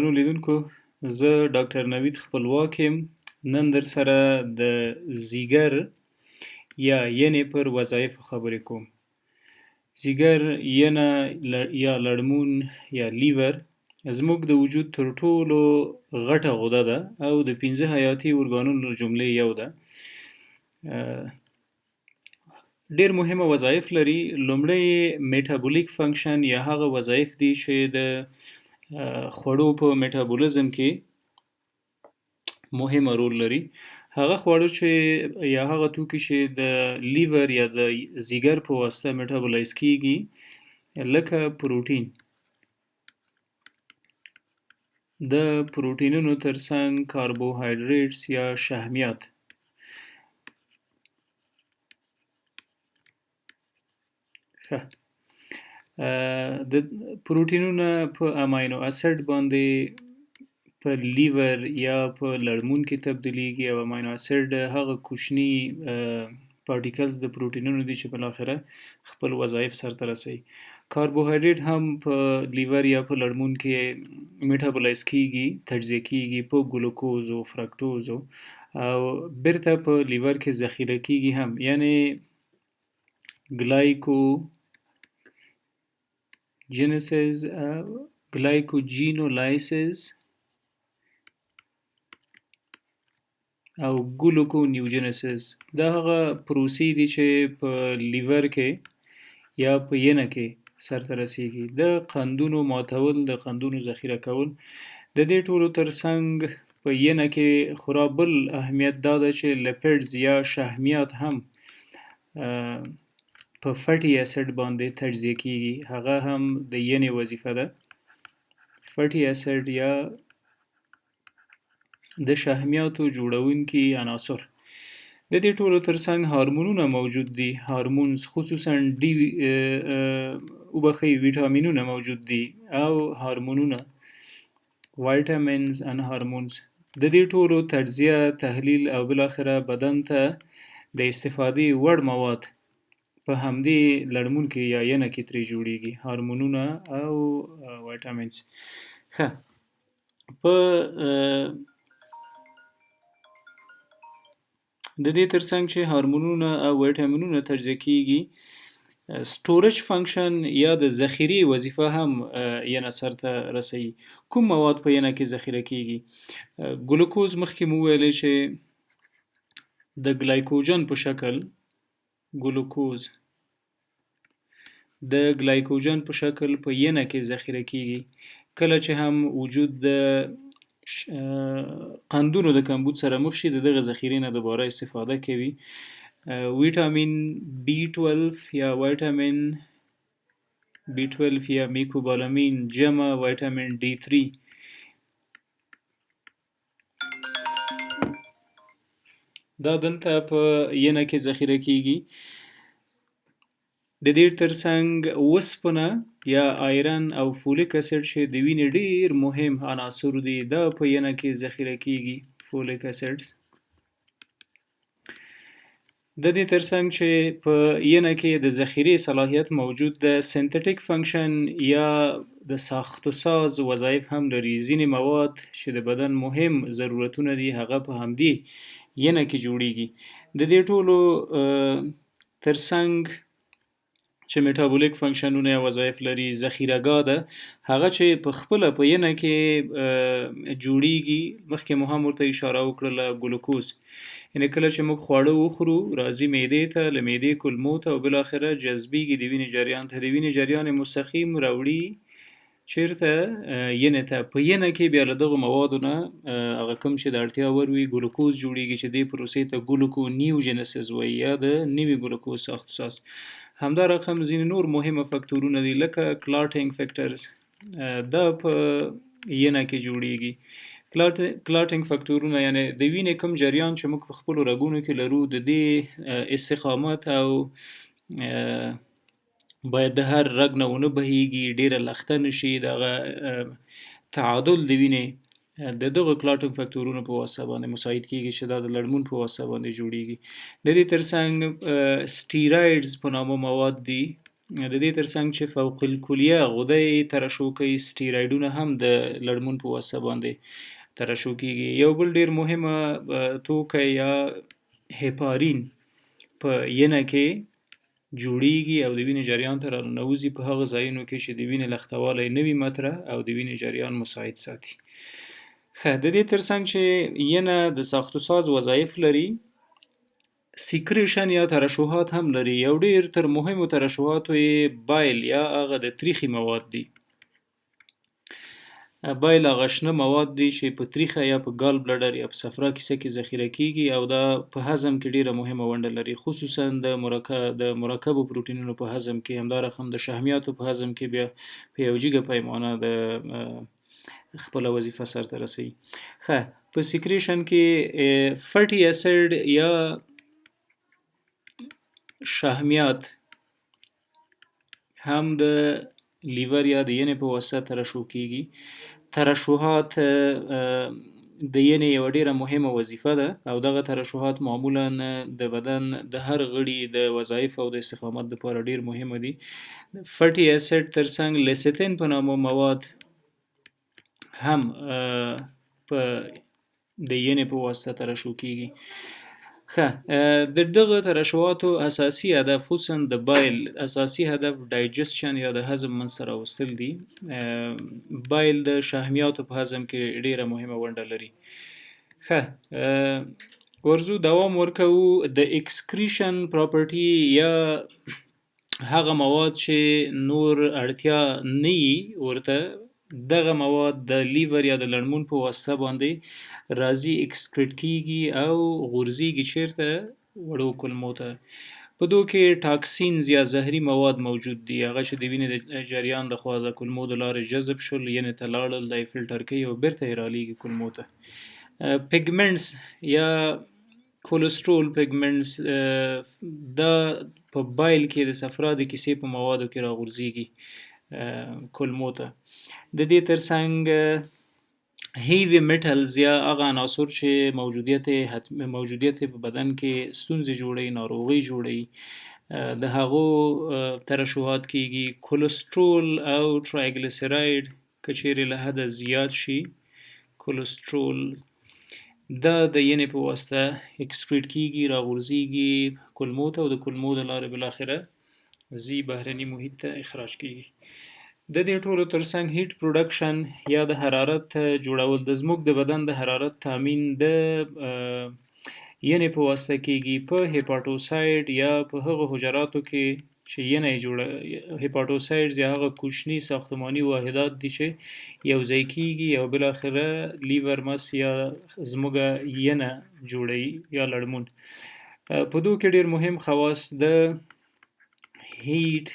نو لیدونکو زه ډاکټر نوید خپلواک یم. نن در سره د ځیګر یا ینې پر وظایفو خبرې کوم. ځیګر، ینه یا لړمون یا لیور زموږ د وجود تر ټولو غټه غده ده او د 15 حیاتي ارګانونو له جملې یو ده. ډیر مهمه وظایف لري. لومړی میټابولیک فنکشن یا هغه وظایف دي چې د خوړو په میټابولیزم کې مهمه رول لري. هغه خواړه چې یا هغه توکي چې د لیور یا د ځیګر په واسطه میټابولایز کیږي، لکه پروټین. د پروټینونو ترڅنګ کاربوهایډریټس یا شحمیات. د پروټینونه په امینو اسید باندې په لیور یا په لړمون کې تبدیلیږي او امینو اسید هغه کوچني پارټیکلز د پروټینونو دي چې په اخره خپل وظایف سرته رسوي. کاربوهایډریټ هم په لیور یا په لړمون کې میټابولایز کیږي، تجزیه کیږي په ګلوکوز او فرکتوز او بیرته په لیور کې ذخیره کیږي هم، یعنی ګلایکوجینولایسیس او ګلوکونیوجنسیس. دا هغه پروسې دي چې په لیور کې یا په ینه کې سرته رسیږي. د قندونو ماتول، د قندونو ذخیره کول. د دې ټولو ترڅنګ په ینه کې خورا بل اهمیت دا ده چې لیپیډز یا شحمیات هم په فټي اسید باندې تجزیه کیږي. هغه هم د ینې وظیفه ده. فټي اسید یا د شحمیاتو جوړونکي عناصر. د دې ټولو ترڅنګ هورمونونه موجود دي. هورمونز خصوصا ویټامینونه موجود دي او هورمونونه، وایټامینز ان هورمونز. د دې ټولو تجزیه، تحلیل او بالاخره بدن ته د استفادې وړ مواد په همدې لړمون کې یا ینه کې ترې جوړیږي، هورمونونه او وایټامینز. په د دې ترڅنګ چې هورمونونه او وایټامینونه تجزیه کیږي، سټوریج فنکشن یا د ذخیرې وظیفه هم ینه سرته رسوي. کوم مواد په ینه کې ذخیره کیږي؟ ګلوکوز مخکې مو ویلې چې د ګلایکوجن په شکل په ینه کې ذخیره کیږي. کله چې هم وجود د قندونو د کمبود سره مخ شي، دغه ذخیرې نه دوباره استفاده کوي. ویټامین B12 یا ویټامین B12 یا میکوبالامین جمع ویټامین D3 دا دلته په ینه کې ذخیره کیږي. د دې ترڅنګ اوسپنه یا آیرن او فولیک اسید چې د وینې ډیر مهم عناصر دي، دا په ینه کې ذخیره کیږي. فولیک اسیدز د دې ترڅنګ چې په ینه کې د ذخیرې صلاحیت موجود ده، سنتټیک فنکشن یا د ساختو ساز وظایف هم لري. ځینې مواد چې د بدن مهم ضرورتونه دي هغه په همدې ینه کې جوړیږي. د دې ټولو ترڅنګ چې میټابولیک فنکشنونه یا وظایف لري، ذخیره‌ګاه ده هغه چې په خپله په ینه کې جوړیږي. مخکې مو هم ورته اشاره وکړله، ګلوکوز. یعنی کله چې موږ خواړه وخورو، راځي معدې ته، له معدې کولمو ته او بالاخره جذبیږي د وینې جریان ته. د وینې جریان مستقیم راوړي چیرته؟ ینې ته. په ینه کې بیا له دغه موادو نه هغه کوم چې د اړتیا وړ وي ګلوکوز جوړیږي چې دې پروسې ته ګلوکونیوجنسیس وایي یا د نوي ګلوکوز ساختو ساز. همدا رقم ځینې نور مهمه فکتورونه دي لکه کلاټینګ فیکټرز، دا په ینه کې جوړیږي. کلاټینګ فکتورونه یعنی د وینې کوم جریان چې موږ په خپلو رګونو کې لرو، د دې استقامت او باید د هر رګ نه ونه بهیږي، ډیره لخته نشي. دغه تعادل د وینې د دغه کلاټینګ فکتورونو په واسطه باندې مساعد کیږي چې دا د لړمون په واسطه باندې جوړیږي. د دې ترڅنګ سټیرایډز په نامه مواد دي د دې ترڅنګ چې فوق الکلیه غدې ترشح کوي، سټیرايډونه هم د لړمون په واسطه باندې ترشح کیږي. یو بل ډیر مهمه توکه یا هپارین په ینه کې جوړیږي او د وینې جریان ته راننوځي په هغه ځایونو کې چې د وینې لختوالی نه وي مطرح او د وینې جریان مساعد ساتي. د دې ترڅنګ چې ینه د ساختو ساز وظایف لري، سیکریشن یا ترشحات هم لري. یو ډیر تر مهمو ترشحاتو یې بایل یا هغه د تریخي مواد دي. بایل هغه شنه مواد دي چې په تریخه یا په ګال بلډر یا په صفرا کیسه کې ذخیره کیږي او دا په هضم کې ډیره مهمه ونډه لري، خصوصا د مرکبو پروتینونو په هضم کې، همدارقم د شحمیاتو په هضم کې بیا په یو جګه پیمانه د خپل وظیفه سرته رسوي. په سیکریشن کې فټي اسید یا شحمیات هم د لیور یا د ینې په واسطه ترشح کیږي. ترشحات د ینې یو ډیره مهمه وظیفه ده او دغه ترشحات معمولا د بدن د هر غړي د وظایف او د استقامت لپاره ډیر مهمه دي. فټي اسید ترڅنګ لیسیتین په نامه مواد هم په د ینې په واسطه ترشح کیږي. د دغه ترشحاتو اساسي هدف، خصوصا د بایل اساسي هدف ډایجسشن یا د هضم منځته راوستل دي. بایل د شحمیاتو په هضم کې ډیره مهمه ونډه لري. ورځو دوام ورکوو. د اکسکریشن پراپرټي یا هغه مواد چې نور اړتیا نه وي ورته، دغه مواد د لیور یا د لړمون په واسطه باندې راځي، اکسکریټ کیږي او غورځيږي چیرته؟ وړو کولمو ته. په دوی کې ټاکسینز یا زهري مواد موجود دي، هغه چې د وینې د جریان د خوا د کولمو د لارې جذب شول، یعنې ته لاړل، دا یې فلټر کوي او بیرته یې رالیږي کولمو ته. پیګمنټس یا کولېسترول پیګمنټس دا په بایل کې د صفرا د کیسې په موادو کې راغورځيږي کولمو ته. د دې ترڅنګ هیوی میټلز یا هغه عناصر چې موجودیت په بدن کې ستونزې جوړوي، ناروغۍ جوړوي، د هغو ترشحات کیږي. کولېسترول او ټرایګلیسیراید که چیرې له حده زیات شي، کولېسترول دا د ینې په واسطه اکسکریټ کیږي، راغورځيږي کولمو ته او د کولمو د لارې بالاخره ځي بهرني محیط ته اخراج کیږي. د دې ټولو ترڅنګ هیټ پروډکشن یا د حرارت جوړول، د زموږ د بدن د حرارت تامین د ینې په واسطه کیږي په هپاټوسایډ یا په هغه حجراتو کې چې ینه جوړه. هپاټوسایډز یا هغه کوچني ساختماني واحدات دي چې یو ځای کیږي او بالاخره لیور مس یا زموږ ینه جوړوي یا لړمون. په دوی کې ډیر مهم خواص د هیټ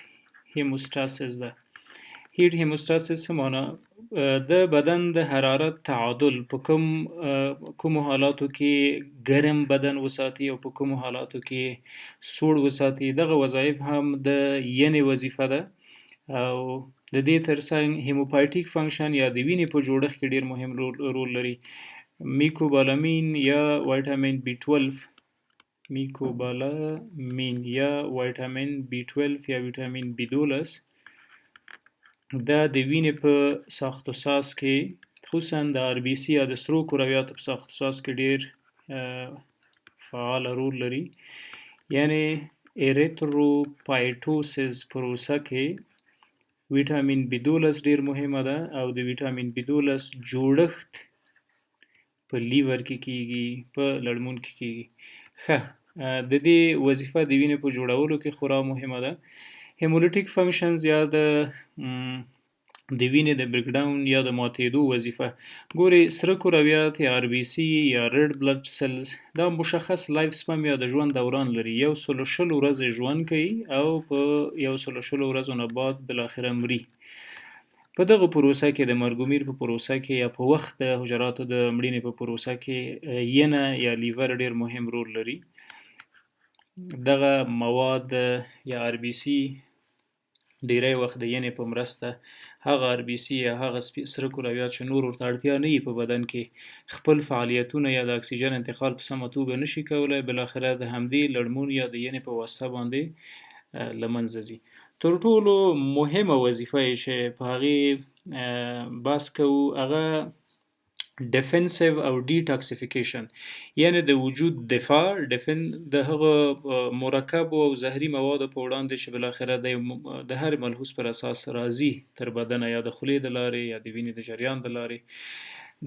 هیموستاسیس ده. هیټ هیموستاسیس څه معنی؟ د بدن د حرارت تعادل په کومو حالاتو کې ګرم بدن وساتي او په کومو حالاتو کې سوړ وساتي. دغه وظایف هم د ینې وظیفه ده او د دې ترڅنګ هیموپایټیک فنکشن یا د وینې په جوړښت کې ډیر مهم رول لري. میکوبالامین یا وایټامین بی 12 میکوبالامین یا وایټامین بی 12 یا ویټامین بی 12 دا د وینې په ساختوساز کې، خصوصا د آر بی سی یا د سرو کرویاتو په ساختوساز کې ډیر فعال رول لري. یعنی ایریتروپایټوسیس پروسه کې ویټامین بی 12 ډیر مهمه ده او د ویټامین بی 12 جوړښت په لیور کې کیږي، په لړمون کې کیږي. د دې وظیفه د وینې په جوړولو کې خورا مهمه ده. هیمولیټیک فنکشنز یا د وینې د بریکډاون یا د ماتېدو وظیفه. ګوري سره کرویات یا آر بی سی یا ریډ بلډ سلز دا مشخص لایف سپم یا د ژوند دوران لري. 120 ورځې ژوند کوي او په 120 ورځو نه بعد بالاخره مري. په دغه پروسه کې د مرګومیر په پروسه کې یا په وخت د حجراتو د مړینې په پروسه کې ینه یا لیور ډیر مهم رول لري. دغه مواد یا آر بی سی ډیری وخت د ینې په مرسته هغه آر بی سی یا هغه سره کرویات چې نور ورته اړتیا نه وي په بدن کې خپل فعالیتونه یا د اکسیجن انتقال په سمه توګه نشي کولای، بالاخره د همدې لړمون یا د ینې په واسطه باندې له منځه ځي. تر ټولو مهمه وظیفه یې چې په هغې بحث کوو هغه defensive او detoxification، یعنی د وجود دفاع د هغه مرکب او زهري موادو په وړاندې چې بالاخره د هر ملحوظ پر اساس راځي تر بدن، یا د خولې د لارې یا د وینې د جریان د لارې،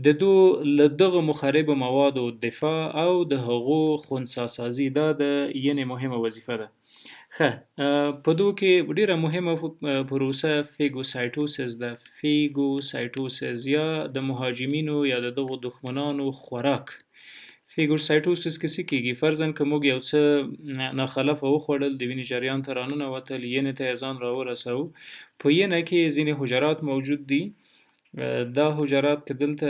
د دو له دغه مخرب موادو دفاع او د هغو خنثی دا د یعنی مهمه وظیفه ده. په دو کې ډیره مهمه پروسه فیګوسایټوسس ده. فیګوسایټوسس یا د مهاجمینو یا د دغو دښمنانو خوراک. فیګوسایټوسس کې څه کیږي؟ فرضاً که موږ یو څه ناخلفه وخوړل، د وینې جریان ته راننوتل، ینې ته یې ځان راورسوو، په ینه کې ځینې حجرات موجود دي. دا حجرات که دلته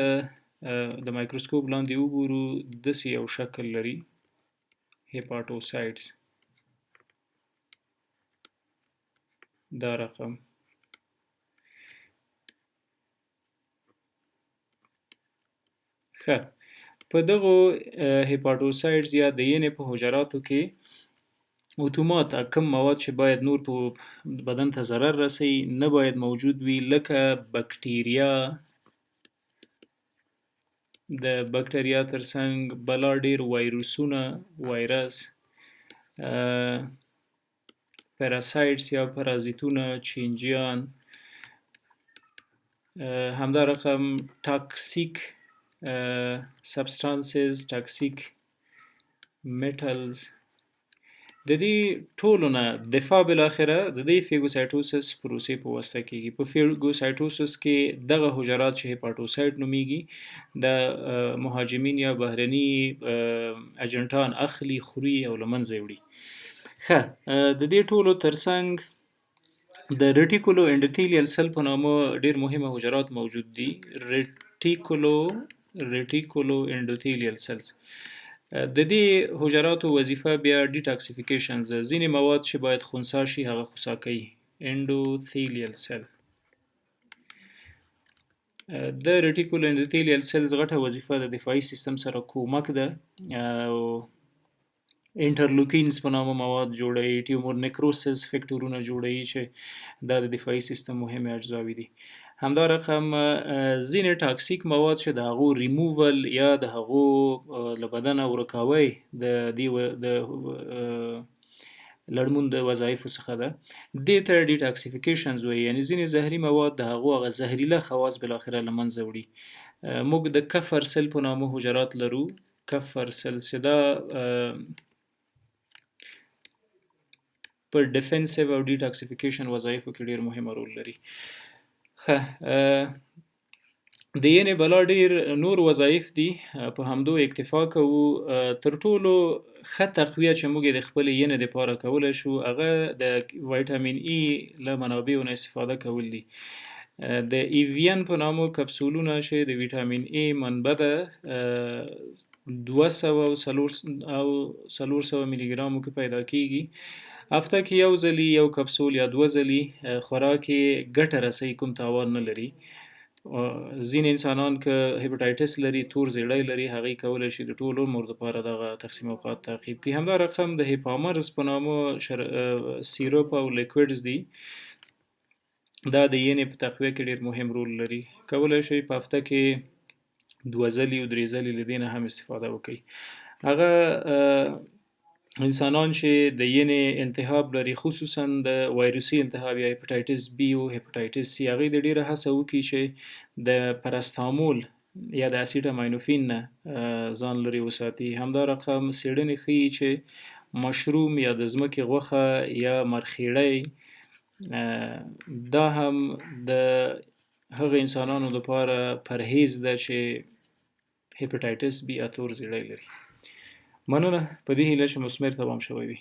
د مایکروسکوپ لاندې وګورو داسې یو شکل لري، هیپاټوسایټس دا رقم. په دغو هیپاټوسایټس یا د ینې په حجراتو کې اتومات کم مواد چې باید نور په بدن ته ضرر رسوي نه باید موجود وي، لکه بکټیریا، د بکټریا ترڅنګ بلا ډیر وایروسونه، وایرس، پاراسایټس یا پرازیتونه، چینجیان، همدا رقم ټاکسیک سبستانسز، ټاکسیک میټلز. د دې ټولو نه دفاع بالاخره د دې فیګوسایټوسس پروسې په واسطه کیږي. په فیګوسایټوسس کې دغه حجرات چې هیپاټوسایټ نومیږي د مهاجمین یا بهرني اجنټان اخلي، خوري او له منځه وړي. د دې ټولو ترڅنګ د ریټیکولو انډوتیلیل سل په نامه ډیر مهمه حجرات موجود دي. ریټیکولو انډوتیلیل سلز. د دې حجراتو وظیفه بیا ډیټاکسیفیکیشن ده. ځینې مواد چې باید خنثی شي هغه خنثی کوي، انډوتیلیل سل. د ریټیکولو انډوتیلیل سلز غټه وظیفه د دفاعي سیستم سره کومک ده او انټرلوکینز په نامه مواد جوړوي، ټیومر نیکروسس فیکټورونه جوړوي چې دا د دفاعي سیستم مهمه اجزاوې دي. همدا رقم ځینې ټاکسیک مواد چې د هغو ریموول یا د هغو له بدنه ورکاوی د لړمون د وظایفو څخه ده، دې ته ډیټاکسیفیکیشنز وایي. یعنی ځینې زهري مواد د هغو هغه زهریله خواص بالاخره له منځه وړي. موږ د کفر سل په نامه حجرات لرو. کفر سل چې دا پر ډیفنسیو او ډیټاکسیفیکیشن وظایفو کې ډیر مهم رول لري. د ینې بلا ډیر نور وظایف دي، په همدو اکتفا کوو. تر ټولو ښه تقویه چې موږ د خپل ینې دپاره کولی شو هغه د ویټامین ای له منابعو نه استفاده کول دي. د ایوین په نامو کپسولونه چې د ویټامین ای منبع ده 200 او 400 ملي ګرامو کې پیدا کیږي. هفته کې یو ځلي یو کپسول یا 2 ځلي خوراک یې ګټه رسوي، کوم تاوان نه لري. ځینې انسانان که هیپاټایټس لري، تور زیړی لري، هغوی کولی شي د ټول عمر دپاره دغه تقسیم اوقات تعقیب کړي. همدا رقم د هیپامرز په نامه سیرپ او لیکویډز دي، دا د ینې په تقویه کې ډیر مهم رول لري. کولی شي په هفته کې 2 ځلي او 3 ځلي له دې نه هم استفاده وکړي. هغه انسانان چې د ینې التهاب لري، خصوصا د وایروسي التهاب یا هیپاټایټس بی او هیپاټایټس سی، هغوی د ډیره هڅه وکړي چې د پرستامول یا د اسیټامینوفین نه ځان لرې وساتي. همدا رقم څېړنې ښیي چې مشروم یا د ځمکې غوښه یا مرخیړی دا هم د هغه انسانانو لپاره پرهیز ده چې هیپاټایټس بی یا تور زیړی لري. مننه، په دې هیله چې مثمر تمام شوی وي.